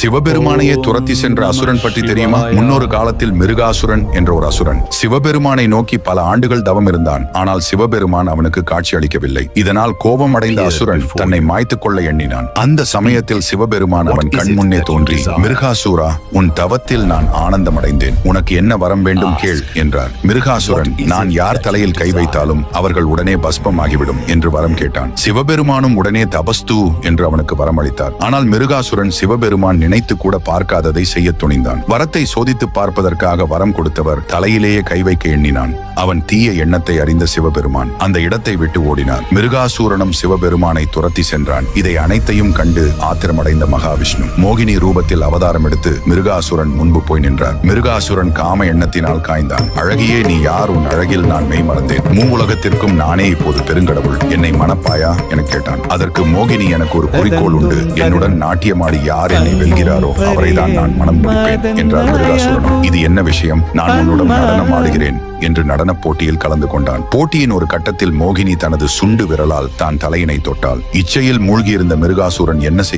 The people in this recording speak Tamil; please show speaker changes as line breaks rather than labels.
சிவபெருமானையே துரத்தி சென்ற அசுரன் பற்றி தெரியுமா? முன்னொரு காலத்தில் மிருகாசுரன் என்ற ஒரு அசுரன் சிவபெருமானை நோக்கி பல ஆண்டுகள் தவம் இருந்தான். ஆனால் சிவபெருமான் அவனுக்கு காட்சி அளிக்கவில்லை. இதனால் கோபம் அடைந்த அசுரன் தன்னை மாய்த்துக் கொள்ள எண்ணினான். அந்த சமயத்தில் சிவபெருமான் அவன் கண் முன்னே தோன்றி, மிருகாசுரா, உன் தவத்தில் நான் ஆனந்தம் அடைந்தேன். உனக்கு என்ன வரம் வேண்டும் கேள் என்றார். மிருகாசுரன், நான் யார் தலையில் கை வைத்தாலும் அவர்கள் உடனே பஸ்பம் ஆகிவிடும் என்று வரம் கேட்டான். சிவபெருமானும் உடனே தபஸ்து என்று அவனுக்கு வரம் அளித்தார். ஆனால் மிருகாசுரன் சிவபெருமான் நினைத்து கூட பார்க்காததை செய்ய துணிந்தான். வரத்தை சோதித்து பார்ப்பதற்காக வரம் கொடுத்தவர் தலையிலேயே கை வைக்க எண்ணினான். அவன் தீய எண்ணத்தை அறிந்த சிவபெருமான் அந்த இடத்தை விட்டு ஓடினார். மிருகாசூரனும் சிவபெருமானை துரத்தி சென்றான். இதை அனைத்தையும் கண்டு ஆத்திரமடைந்த மகாவிஷ்ணு மோகினி ரூபத்தில் அவதாரம் எடுத்து மிருகாசுரன் முன்பு போய் நின்றார். மிருகாசுரன் காம எண்ணத்தினால் காய்ந்தான். அழகியே, நீ யார்? உன் அழகில் நான் மெய் மறந்தேன். மூவுலகத்திற்கும் நானே இப்போது பெருங்கடவுள். என்னை மணப்பாயா என கேட்டான். அதற்கு மோகினி, எனக்கு ஒரு குறிக்கோள் உண்டு. என்னுடன் நாட்டியமாடி யார் என்னை வெல்கிறாரோ அவரைதான் நான் மனம் முடிப்பேன் என்றார் மிருகாசுரனும். இது என்ன விஷயம்? நான் உன்னுடன் நடனம் ஆடுகிறேன் என்று நடனப் போட்டியில் கலந்து கொண்டான். போட்டியின் ஒரு கட்டத்தில் மோகினி தனது சுண்டு விரலால் தான் தலையினை தொட்டாள். இச்சையில் மூழ்கியிருந்த மிருகாசுரன் என்ன